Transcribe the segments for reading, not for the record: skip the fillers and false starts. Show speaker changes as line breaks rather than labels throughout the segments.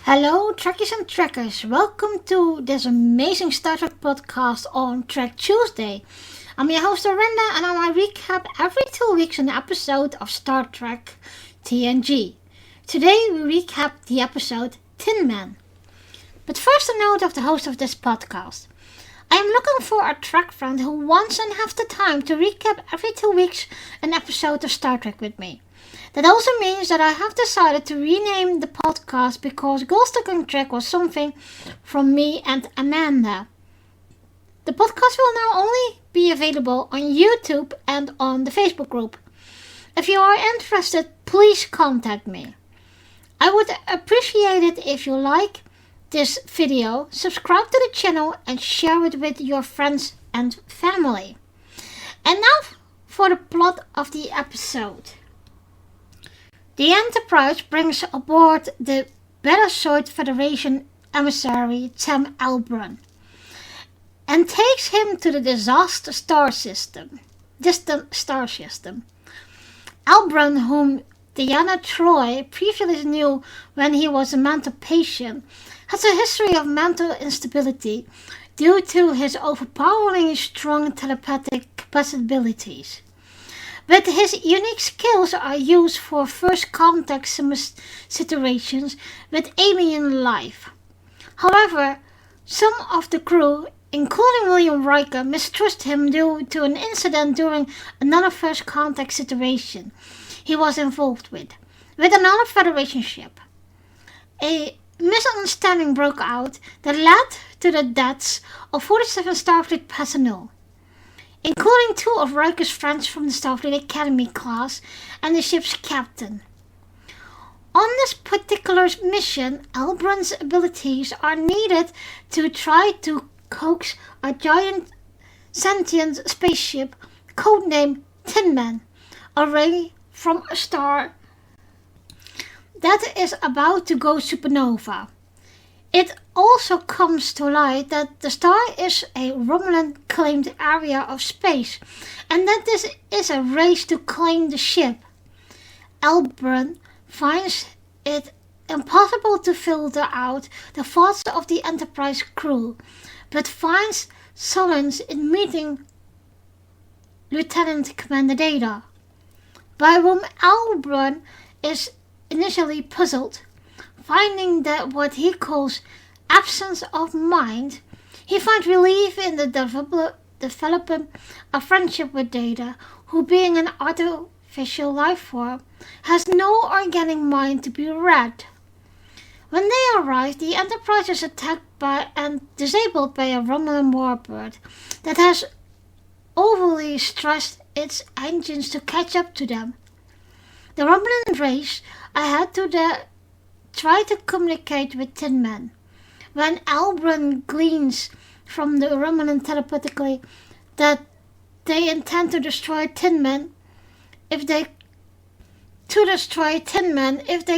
Hello, Trekkies and Trekkers. Welcome to this amazing Star Trek podcast on Trek Tuesday. I'm your host, Arenda, and I recap every 2 weeks an episode of Star Trek TNG. Today we recap the episode Tin Man. But first a note of the host of this podcast. I am looking for a Trek friend who wants and has the time to recap every 2 weeks an episode of Star Trek with me. That also means that I have decided to rename the podcast because Ghost Trek was something from me and Amanda. The podcast will now only be available on YouTube and on the Facebook group. If you are interested, please contact me. I would appreciate it if you like this video, subscribe to the channel and share it with your friends and family. And now for the plot of the episode. The Enterprise brings aboard the Betazoid Federation emissary Tam Elbrun and takes him to the distant star system. Elbrun, whom Deanna Troi previously knew when he was a mental patient, has a history of mental instability due to his overpoweringly strong telepathic capabilities. But his unique skills are used for first contact situations with alien life. However, some of the crew, including William Riker, mistrust him due to an incident during another first contact situation he was involved with another Federation ship. A misunderstanding broke out that led to the deaths of 47 Starfleet personnel, including 2 of Riker's friends from the Starfleet Academy class and the ship's captain. On this particular mission, Elbrun's abilities are needed to try to coax a giant sentient spaceship, codenamed Tin Man, away from a star that is about to go supernova. It also comes to light that the star is a Romulan-claimed area of space, and that this is a race to claim the ship. Elbrun finds it impossible to filter out the thoughts of the Enterprise crew, but finds solace in meeting Lieutenant Commander Data, by whom Elbrun is initially puzzled. Finding that what he calls absence of mind, he finds relief in the developing a friendship with Data, who, being an artificial life form, has no organic mind to be read. When they arrive, the Enterprise is attacked by and disabled by a Romulan warbird that has overly stressed its engines to catch up to them. The Romulan race had to try to communicate with Tin Man. When Elbrun gleans from the Romulan telepathically that they intend to destroy Tin Man if they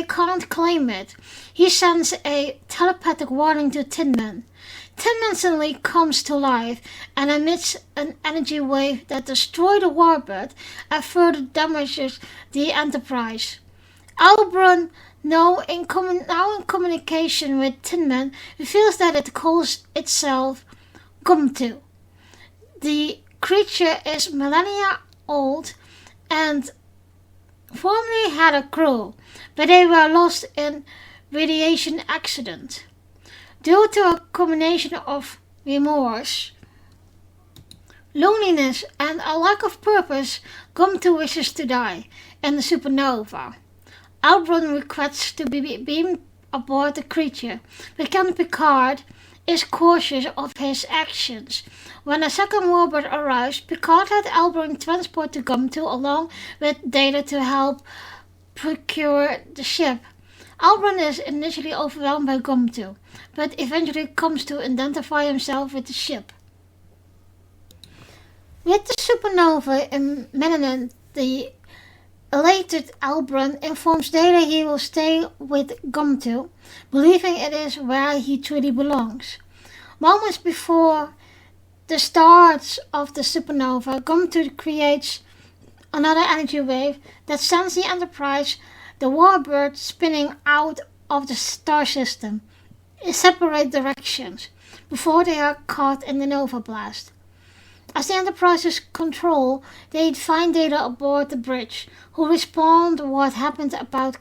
can't claim it, he sends a telepathic warning to Tin Man. Tin Man suddenly comes to life and emits an energy wave that destroys the warbird and further damages the Enterprise. Elbrun, now in communication with Tin Man, reveals that it calls itself Gumtu. The creature is millennia old and formerly had a crew, but they were lost in radiation accident. Due to a combination of remorse, loneliness, and a lack of purpose, Gumtu wishes to die in the supernova. Elbrun requests to be beamed aboard the creature, but Captain Picard is cautious of his actions. When a second warbird arrives, Picard had Elbrun transport to Gumtu along with Data to help procure the ship. Elbrun is initially overwhelmed by Gumtu, but eventually comes to identify himself with the ship. With the supernova imminent, the elated Elbrun informs Data he will stay with Gumtu, believing it is where he truly belongs. Moments before the start of the supernova, Gumtu creates another energy wave that sends the Enterprise, the warbird, spinning out of the star system in separate directions before they are caught in the nova blast. As the Enterprise's control, they find Data aboard the bridge, who respond what happened aboard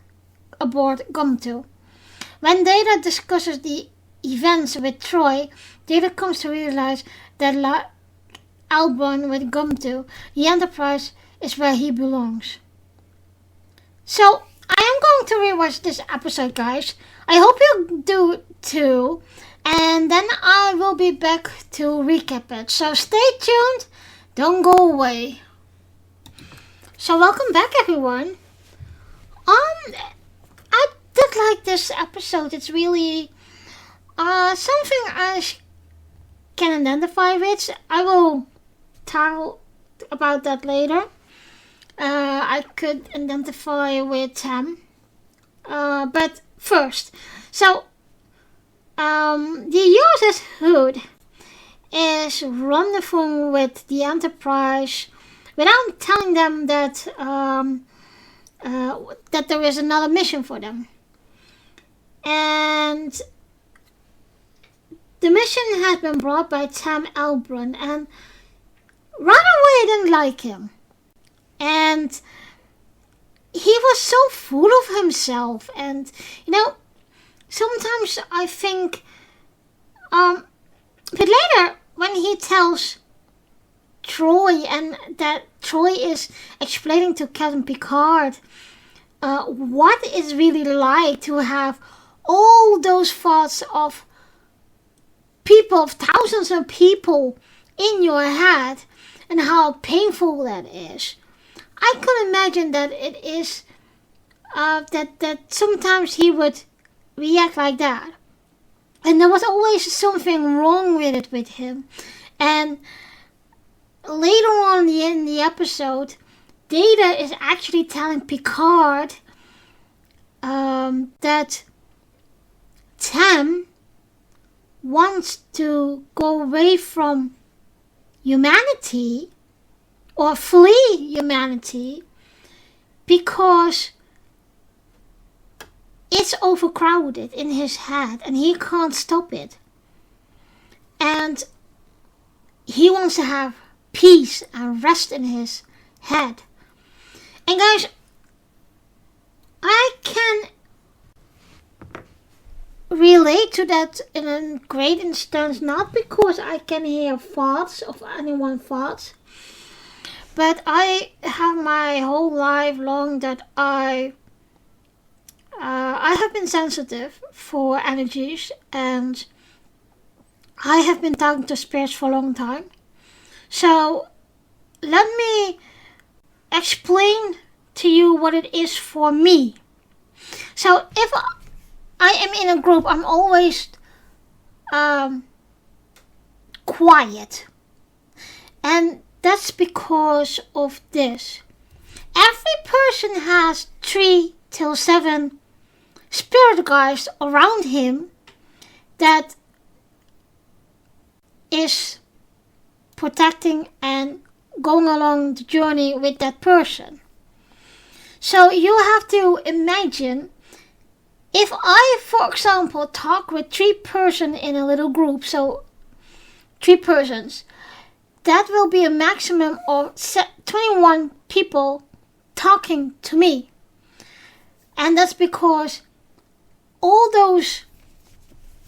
Gumto. When Data discusses the events with Troi, Data comes to realize that Albron with Gumto, the Enterprise is where he belongs. So, I am going to rewatch this episode, guys. I hope you do too. And then I will be back to recap it. So stay tuned. Don't go away. So welcome back, everyone. I did like this episode. It's really something I can identify with. I will talk about that later. I could identify with Tam. But first, so the USS Hood is rendezvousing with the Enterprise without telling them that that there is another mission for them. And the mission has been brought by Tam Albron, and right away I didn't like him. And he was so full of himself, and sometimes I think, but later when he tells Troi, and that Troi is explaining to Captain Picard what it's really like to have all those thoughts of people, of thousands of people in your head, and how painful that is. I could imagine that it is that sometimes he would react like that, and there was always something wrong with it with him. And later on in the episode, Data is actually telling Picard that Tam wants to go away from humanity or flee humanity because it's overcrowded in his head and he can't stop it. And he wants to have peace and rest in his head. And guys, I can relate to that in a great instance, not because I can hear thoughts of anyone's thoughts, but I have my whole life long that I have been sensitive for energies, and I have been talking to spirits for a long time. So let me explain to you what it is for me. So if I am in a group, I'm always quiet. And that's because of this. Every person has 3 till 7 spirit guides around him that is protecting and going along the journey with that person. So you have to imagine, if I, for example, talk with 3 persons in a little group, so 3 persons, that will be a maximum of 21 people talking to me. And that's because all those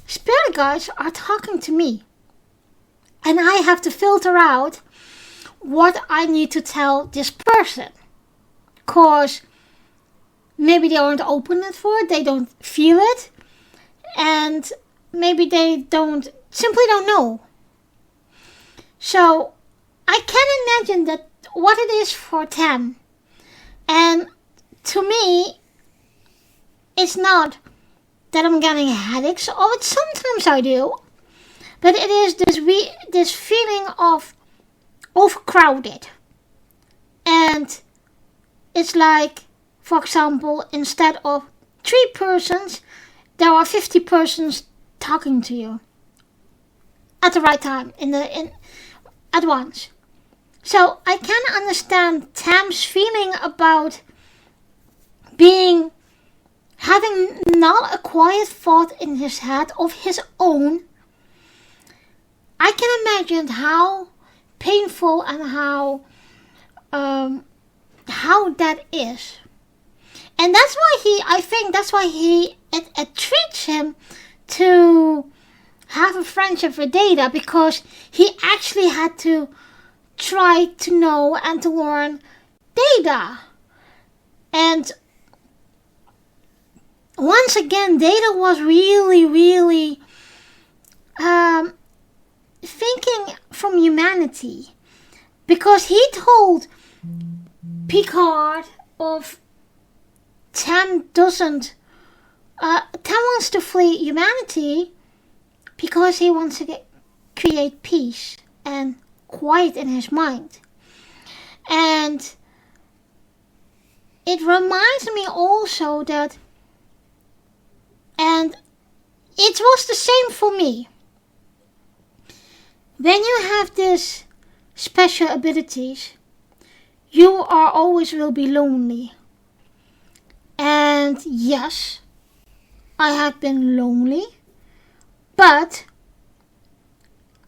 spirit guides are talking to me. And I have to filter out what I need to tell this person. Because maybe they aren't open for it, they don't feel it, and maybe they simply don't know. So I can imagine that what it is for Tam. And to me, it's not that I'm getting headaches of it. Sometimes I do. But it is this feeling of overcrowded. And it's like, for example, instead of 3 persons, there are 50 persons talking to you at the right time, at once. So I can understand Tam's feeling about having not a quiet thought in his head of his own, I can imagine how painful and how that is. And that's why it treats him to have a friendship with Data, because he actually had to try to know and to learn Data. And once again, Data was really thinking from humanity, because he told Picard of Tam wants to flee humanity because he wants to create peace and quiet in his mind. And it reminds me also that, and it was the same for me, when you have these special abilities, you are always will be lonely. And yes, I have been lonely, but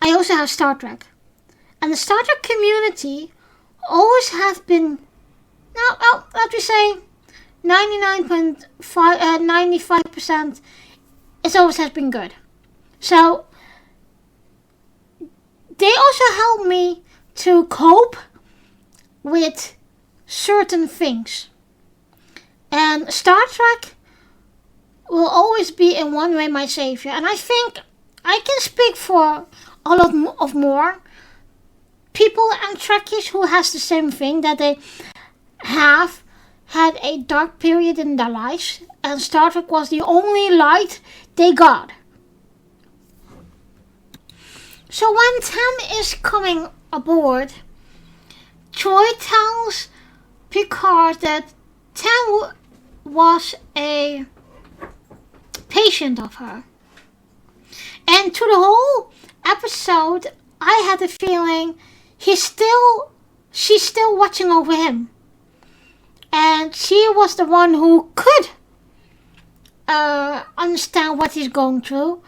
I also have Star Trek. And the Star Trek community always have been, let me say, 95%, it always has been good. So, they also help me to cope with certain things. And Star Trek will always be in one way my savior. And I think I can speak for all of more people and Trekkies who has the same thing, that they have had a dark period in their lives, and Star Trek was the only light they got. So when Tam is coming aboard, Troi tells Picard that Tam was a patient of her. And through the whole episode, I had the feeling she's still watching over him. And she was the one who could understand what he's going through.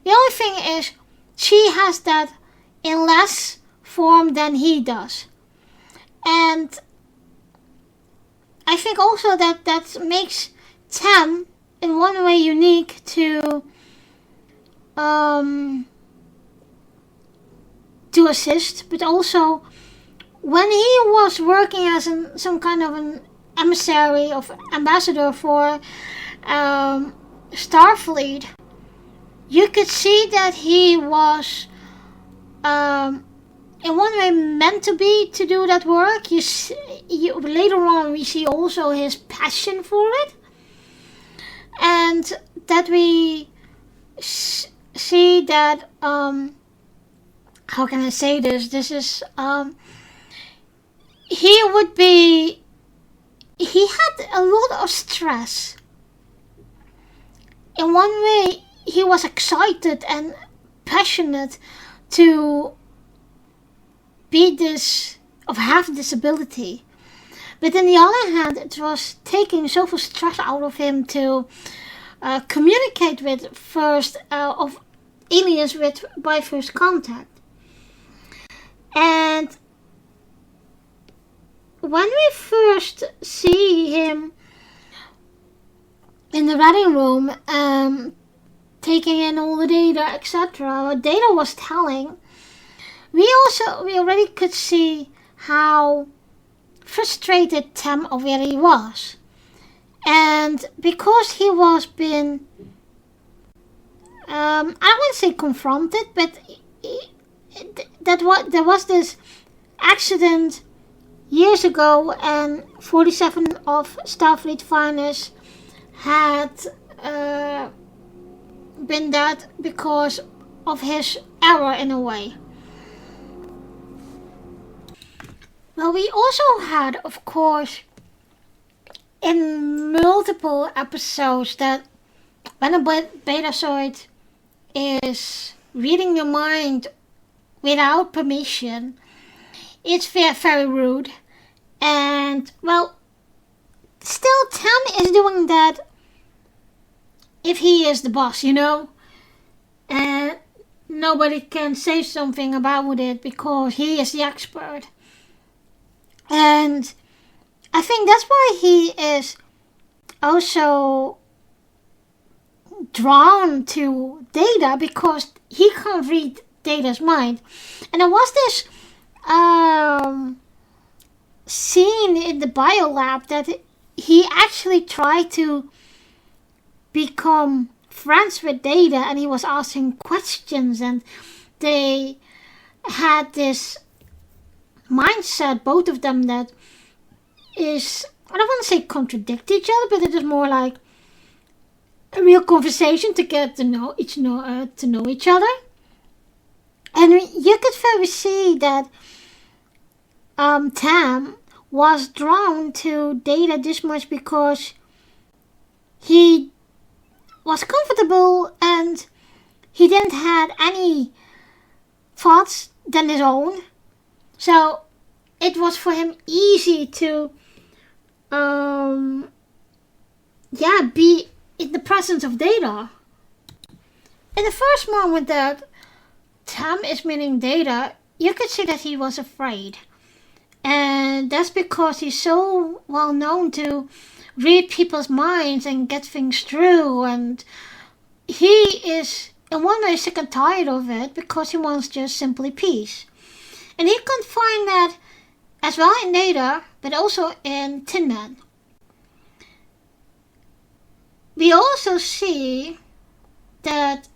The only thing is, she has that in less form than he does. And I think also that makes Tam in one way unique to assist, but also when he was working as some kind of an emissary of ambassador for Starfleet, you could see that he was in one way meant to be to do that work. Later on we see also his passion for it, and that we see that how can I say this? This is he had a lot of stress. In one way, he was excited and passionate to have this ability. But on the other hand, it was taking so much stress out of him to communicate with of aliens by first contact. And when we first see him in the reading room, taking in all the data, etc., what Data was telling, we already could see how frustrated Tam already was. And because he was been, I wouldn't say confronted, but there was this accident years ago, and 47 of Starfleet finest had been dead because of his error in a way. Well, we also had, of course, in multiple episodes, that when a betazoid is reading your mind without permission, it's very, very rude. And, well, still Tam is doing that if he is the boss, and nobody can say something about it because he is the expert. And I think that's why he is also drawn to Data, because he can't read Data's mind. And there was this scene in the biolab that he actually tried to become friends with Data, and he was asking questions, and they had this mindset, both of them, that is, I don't want to say contradict each other, but it is more like a real conversation to get to know each other. And you could very see that Tam was drawn to Data this much because he was comfortable and he didn't have any thoughts than his own. So it was for him easy to be in the presence of Data. In the first moment that Tam is meeting Data, you could see that he was afraid. And that's because he's so well known to read people's minds and get things through. And he is in one way sick and tired of it because he wants just simply peace. And he can find that as well in Data, but also in Tin Man. We also see that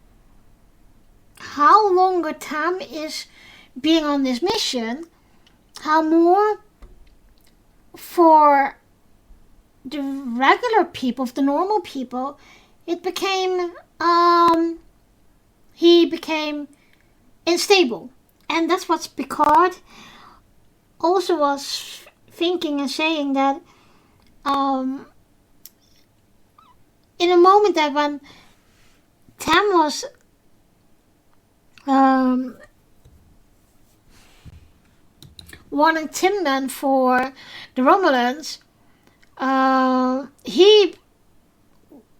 how longer Tam is being on this mission, how more for the regular people, the normal people, it became, he became unstable. And that's what Picard also was thinking and saying, that in a moment that when Tam was wanting Tin Man for the Romulans, he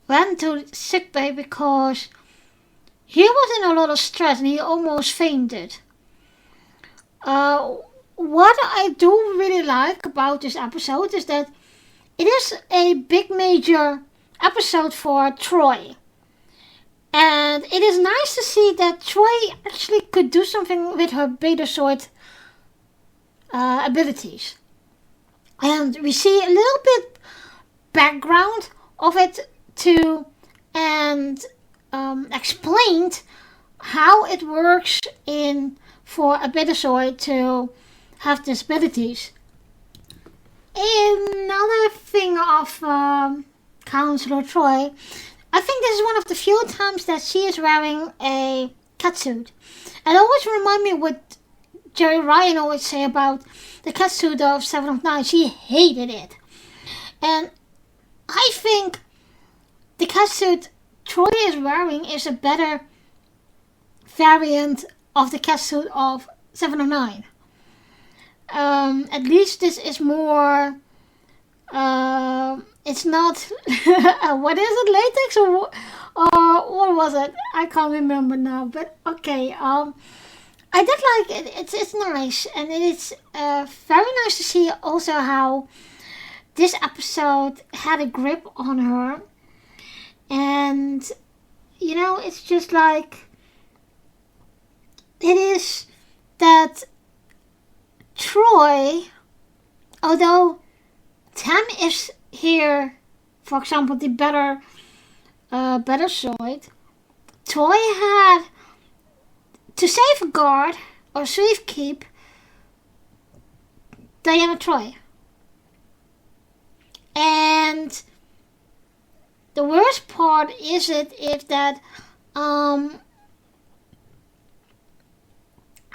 went to sickbay because he was in a lot of stress and he almost fainted. What I do really like about this episode is that it is a big major episode for Troi. And it is nice to see that Troi actually could do something with her Betazoid abilities. And we see a little bit background of it too, and explained how it works for a Betazoid to have these abilities. Another thing of Counselor Troi, I think this is one of the few times that she is wearing a catsuit. It always reminds me what Jerry Ryan always say about the catsuit of 7 of 9. She hated it. And I think the catsuit Troi is wearing is a better variant of the catsuit of 7 of 9. At least this is more, it's not, what is it, latex or what was it? I can't remember now, but okay. I did like it. It's nice, and it's very nice to see also how this episode had a grip on her. And, it's just like, it is that Troi, although Tam is here, for example, the better side, Troi had to safeguard or safekeep Deanna Troi. And the worst part is that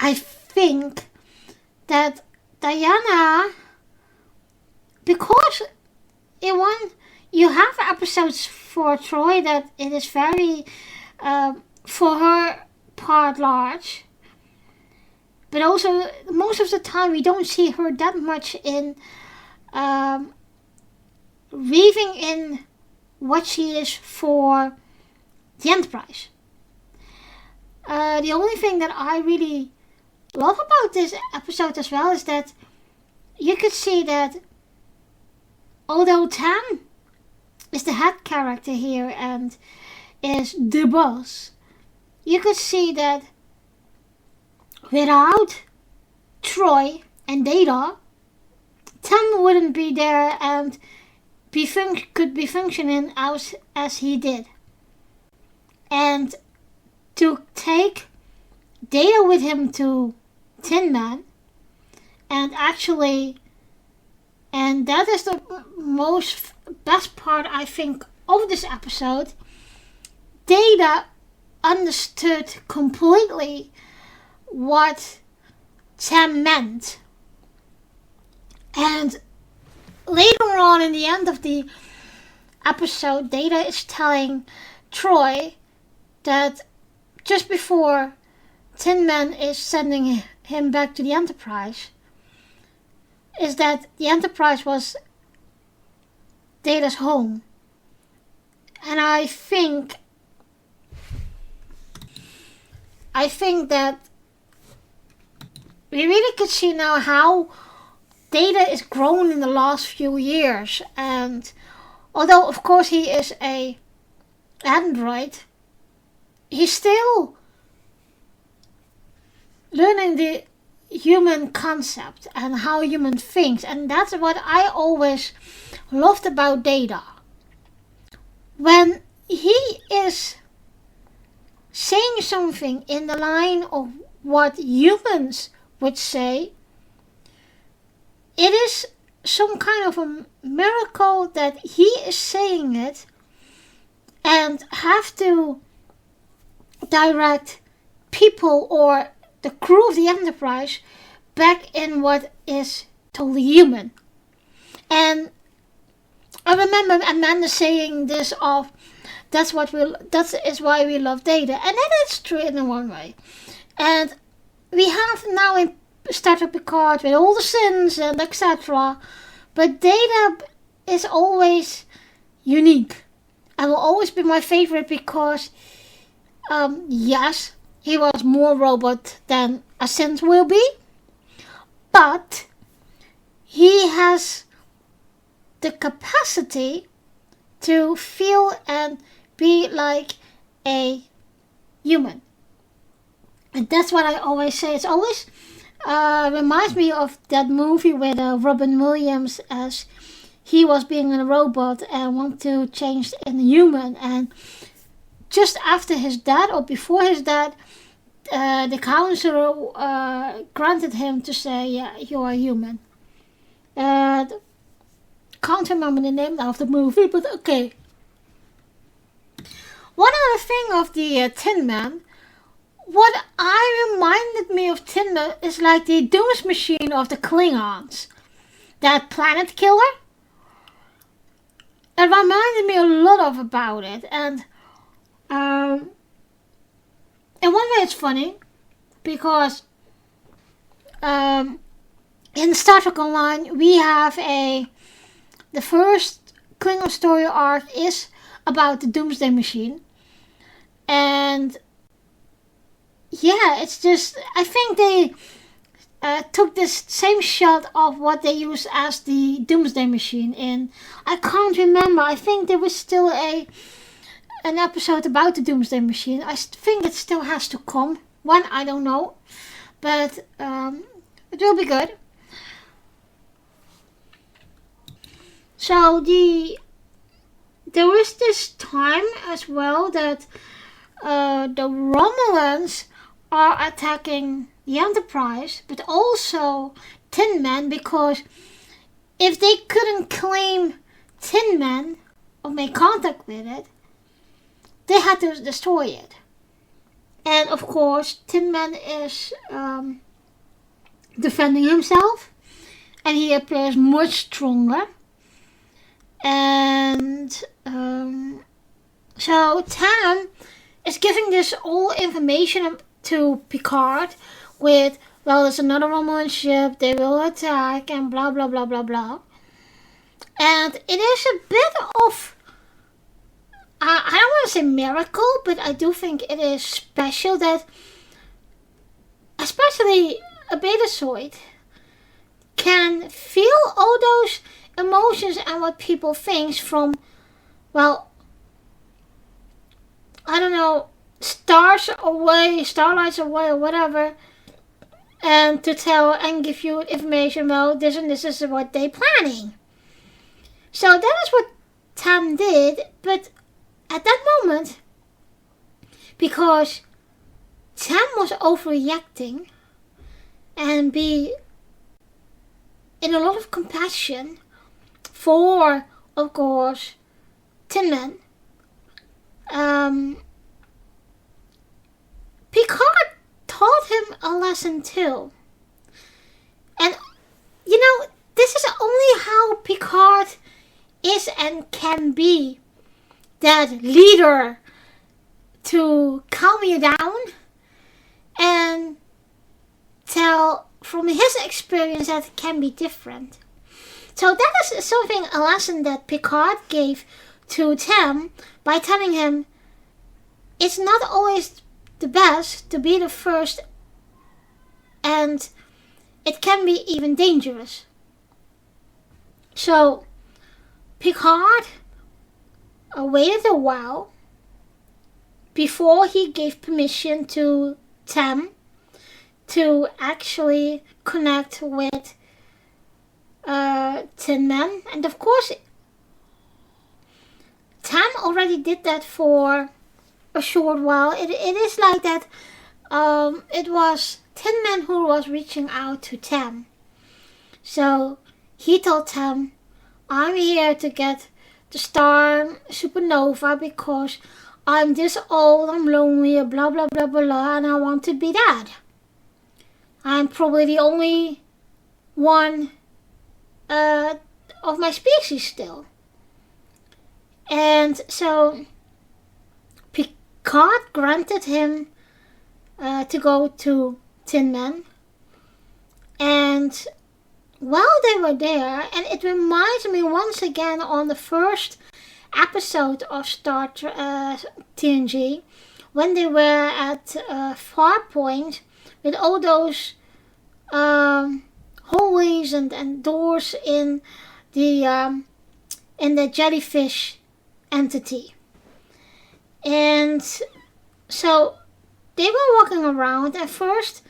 I think that Diana, because you have episodes for Troi that it is very for her part large, but also most of the time we don't see her that much in weaving in what she is for the Enterprise. The only thing that I really love about this episode as well is that you could see that although Tam is the head character here and is the boss, you could see that without Troi and Data, Tam wouldn't be there and could be functioning as he did. And to take Data with him to Tin Man, and that is the best part, I think, of this episode. Data understood completely what Tam meant. And later on in the end of the episode, Data is telling Troi that just before Tin Man is sending him back to the Enterprise, is that the Enterprise was Data's home. And I think that we really could see now how Data is grown in the last few years. And although of course he is a android, he's still learning the human concept and how human thinks. And that's what I always loved about Data. When he is saying something in the line of what humans would say, it is some kind of a miracle that he is saying it and have to direct people or the crew of the Enterprise back in what is totally human. And I remember Amanda saying this of that is why we love Data, and that is true in one way. And we have now in Star Trek Picard with all the sins and etc. But Data is always unique and will always be my favorite because yes, he was more robot than a synth will be, but he has the capacity to feel and be like a human. And that's what I always say. It's always reminds me of that movie with Robin Williams as he was being a robot and want to change in a human. And just after his dad or before his dad, the counselor granted him to say, yeah, you are human. Can't remember the name of the movie, but okay. One other thing of the Tin Man, what I reminded me of Tin Man is like the Dooms machine of the Klingons. That planet killer. It reminded me a lot about it. And in one way it's funny because in Star Trek Online we have the first Klingon story arc is about the Doomsday Machine. And yeah, it's just, I think they took this same shot of what they used as the Doomsday Machine in, I can't remember, I think there was still an episode about the Doomsday Machine. I think it still has to come. When, I don't know. But it will be good. So there is this time as well that the Romulans are attacking the Enterprise, but also Tin Man, because if they couldn't claim Tin Man or make contact with it, they had to destroy it. And of course, Tin Man is defending himself, and he appears much stronger. And so Tam is giving this all information to Picard with, well, there's another Romulan ship, they will attack, and blah blah blah blah blah. And it is a bit of, I don't want want to say miracle, but I do think it is special that especially a betazoid can feel all those emotions and what people think from, well, I don't know, stars away, starlights away or whatever, and to tell and give you information, well, this and this is what they're planning. So that is what Tam did, but at that moment, because Tam was overreacting and be in a lot of compassion for, of course, Tin Man, Picard taught him a lesson too. And, this is only how Picard is and can be that leader to calm you down and tell from his experience that it can be different. So that is something, a lesson that Picard gave to Tam by telling him it's not always the best to be the first, and it can be even dangerous. So Picard waited a while before he gave permission to Tam to actually connect with Tin Man. And of course, Tam already did that for a short while. It is like that. It was Tin Man who was reaching out to Tam. So he told Tam, I'm here to get the star supernova because I'm this old, I'm lonely, blah blah blah blah, and I want to be that. I'm probably the only one of my species still. And so Picard granted him to go to Tin Man. And while they were there, and it reminds me once again on the first episode of Star TNG, when they were at Farpoint with all those hallways and doors in the jellyfish entity. And so they were walking around. At first,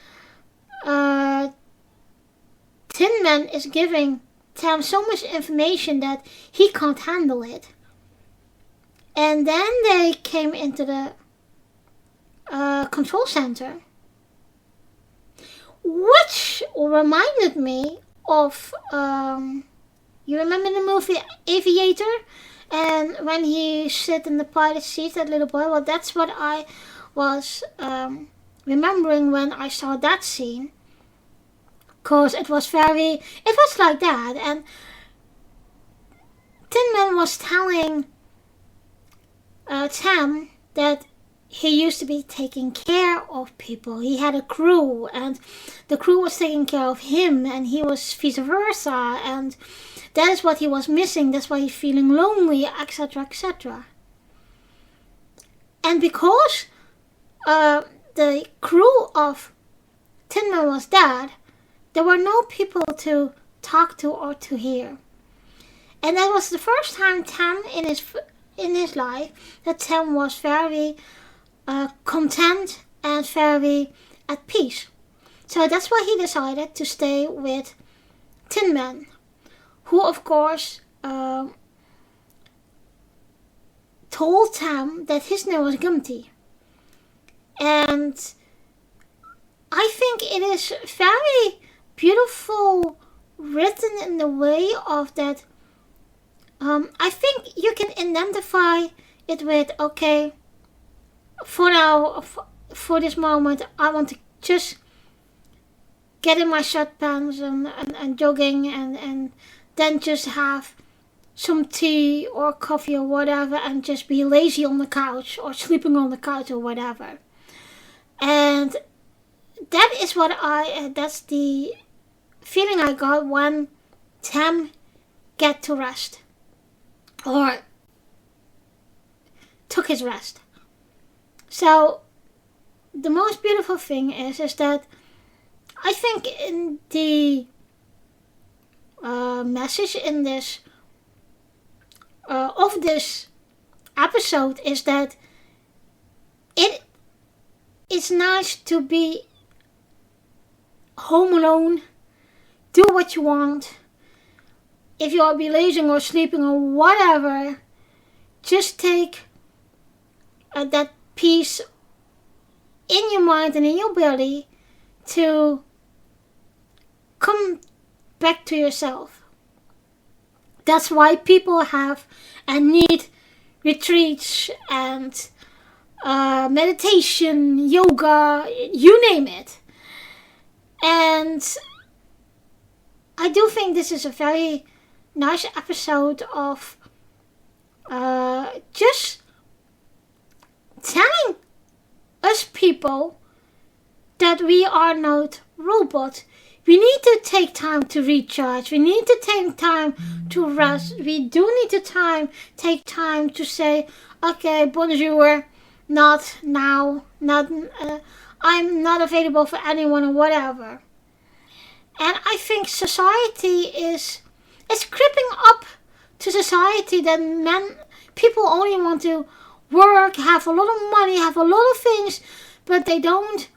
Tin Man is giving Tam so much information that he can't handle it. And then they came into the control center, which reminded me of, you remember the movie Aviator? And when he sit in the pilot seat, that little boy, well, that's what I was remembering when I saw that scene. Because it was like that. And Tin Man was telling Tam that he used to be taking care of people. He had a crew, and the crew was taking care of him, and he was vice versa, and that is what he was missing. That's why he's feeling lonely, etc., etc. And because the crew of Tin Man was dead, there were no people to talk to or to hear. And that was the first time Tam in his life that Tam was very content and very at peace. So that's why he decided to stay with Tin Man, who of course told Tam that his name was Gumty. And I think it is very beautiful written in the way of that. I think you can identify it with, okay, for now, for this moment, I want to just get in my sweatpants and jogging and then just have some tea or coffee or whatever and just be lazy on the couch or sleeping on the couch or whatever. And that is what that's the feeling I got when Tam get to rest. Or took his rest. So the most beautiful thing is that I think in the message in this of this episode is that it's nice to be home alone, do what you want. If you are be lazing or sleeping or whatever, just take that peace in your mind and in your belly to come back to yourself. That's why people have and need retreats and meditation, yoga, you name it. And I do think this is a very nice episode of just telling us people that we are not robots. We need to take time to recharge. We need to take time to rest. We do need to take time to say, okay, bonjour, not now, I'm not available for anyone or whatever. And I think society is creeping up to society that people only want to work, have a lot of money, have a lot of things, but they don't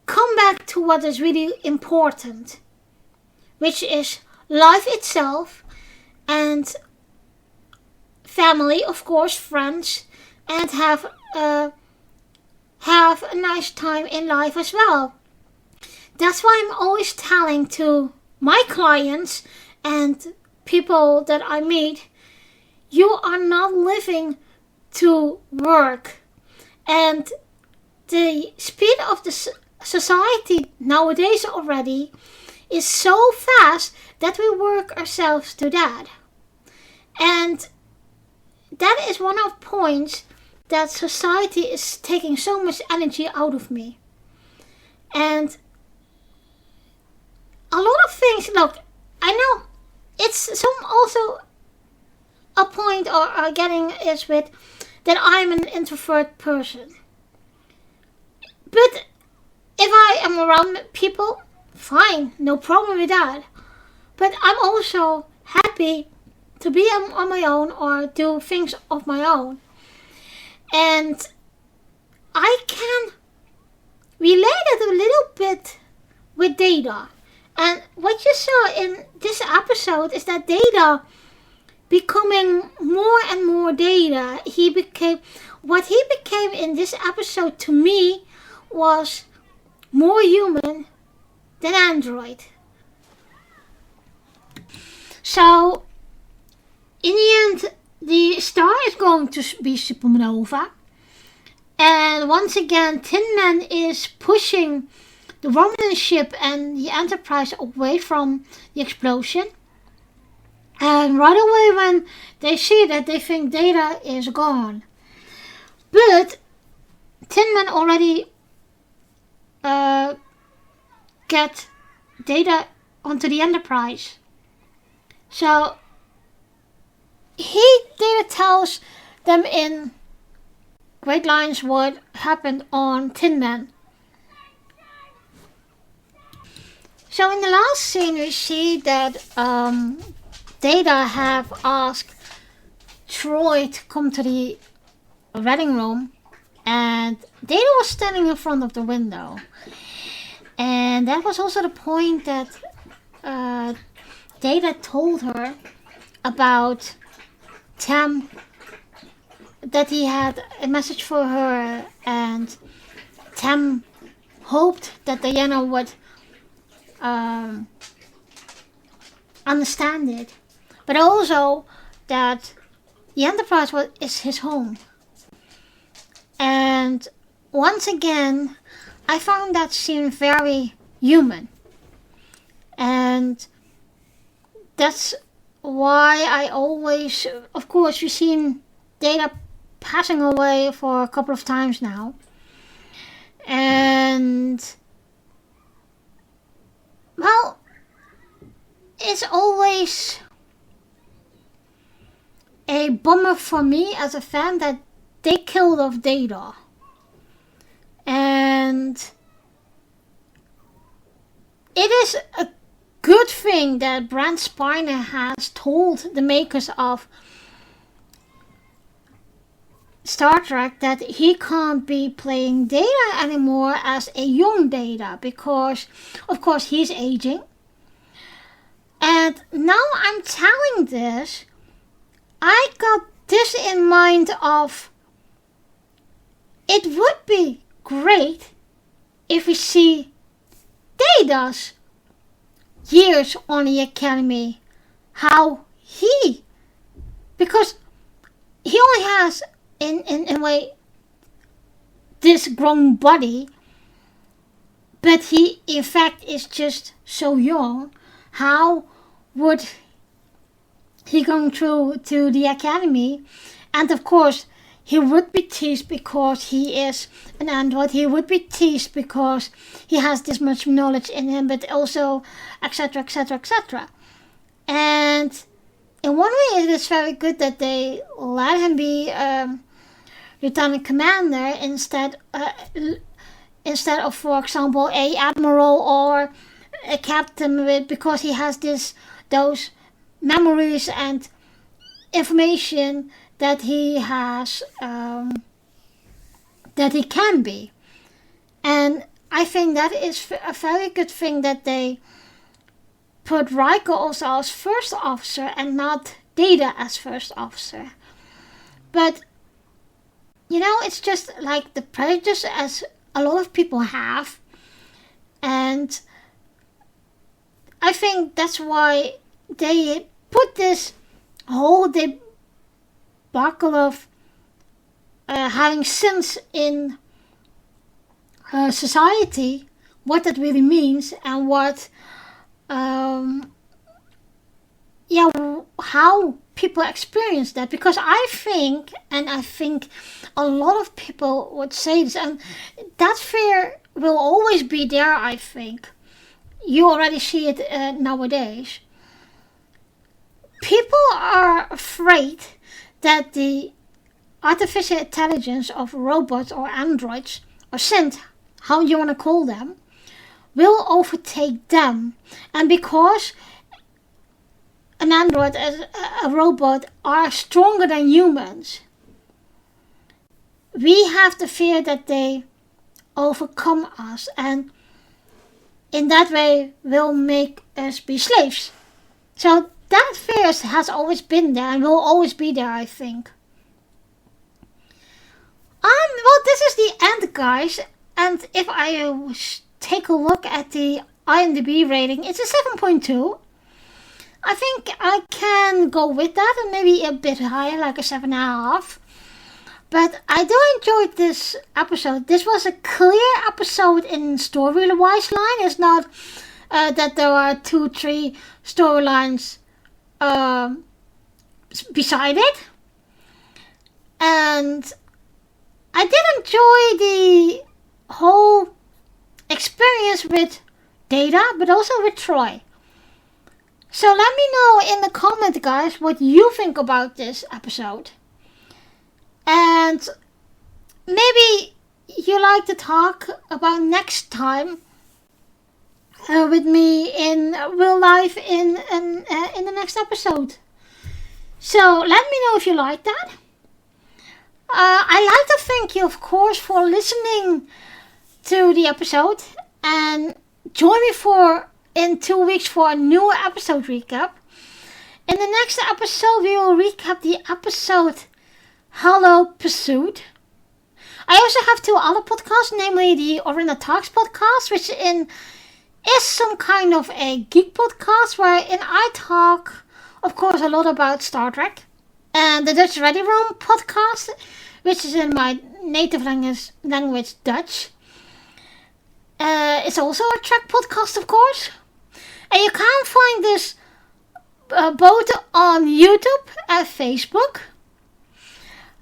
come back to what is really important, which is life itself and family, of course, friends, and have a nice time in life as well. That's why I'm always telling to my clients and people that I meet, you are not living to work. And the speed of the society nowadays already is so fast that we work ourselves to that. And that is one of the points that society is taking so much energy out of me. And a lot of things, look, I know it's some also a point or getting is with that I'm an introvert person. But if I am around people, fine, no problem with that. But I'm also happy to be on my own or do things of my own. And I can relate it a little bit with Data. And what you saw in this episode is that Data becoming more and more Data. What he became in this episode to me was more human than android. So in the end, the star is going to be supernova, and once again Tin Man is pushing the Romulan ship and the Enterprise away from the explosion. And right away when they see that, they think Data is gone. But Tin Man already get Data onto the Enterprise. So Data tells them in great lines what happened on Tin Man. So in the last scene we see that Data have asked Troi to come to the wedding room, and Data was standing in front of the window. And that was also the point that Data told her about Tam, that he had a message for her, and Tam hoped that Deanna would understand it, but also that the Enterprise is his home. And once again, I found that scene very human, and that's why I always, of course, we've seen Data passing away for a couple of times now, and well, it's always a bummer for me as a fan that they killed off Data. And it is a good thing that Brent Spiner has told the makers of Star Trek that he can't be playing Data anymore as a young Data because, of course, he's aging. And now I'm telling this, I got this in mind of it would be great if we see Data's years on the Academy, how he, because he only has in a way this grown body, but he in fact is just so young. How would he go through to the Academy? And of course he would be teased because he is an android. He would be teased because he has this much knowledge in him, but also etc, etc, etc. And in one way it is very good that they let him be lieutenant commander instead of, for example, a admiral or a captain, because he has those memories and information that he has, that he can be. And I think that is a very good thing that they put Riker also as first officer and not Data as first officer. But it's just like the prejudice as a lot of people have, and I think that's why they put this whole debacle of having sins in society, what that really means, and what how people experience that. Because I think a lot of people would say this, and that fear will always be there. I think you already see it nowadays. People are afraid that the artificial intelligence of robots or androids or synth, how you want to call them, will overtake them. And because an android and a robot are stronger than humans, we have the fear that they overcome us, and in that way will make us be slaves. So that fear has always been there and will always be there, I think. Well, this is the end, guys. And if I take a look at the IMDb rating, it's a 7.2. I think I can go with that, and maybe a bit higher, like a 7.5. But I do enjoy this episode. This was a clear episode in story-wise line. It's not that there are 2-3 storylines beside it. And I did enjoy the whole experience with Data, but also with Troi. So let me know in the comments, guys, what you think about this episode. And maybe you like to talk about next time with me in real life in the next episode. So let me know if you like that. I'd like to thank you, of course, for listening to the episode, and join me in 2 weeks for a new episode recap. In the next episode, we will recap the episode Hello Pursuit. I also have 2 other podcasts, namely the Orina Talks podcast, which is some kind of a geek podcast wherein I talk, of course, a lot about Star Trek. And the Dutch Ready Room podcast, which is in my native language Dutch. It's also a Trek podcast, of course. And you can find this both on YouTube and Facebook.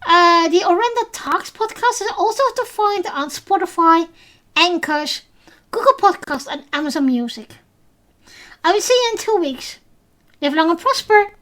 The Orenda Talks podcast is also to find on Spotify, Anchors, Google Podcasts and Amazon Music. I will see you in 2 weeks. Live long and prosper.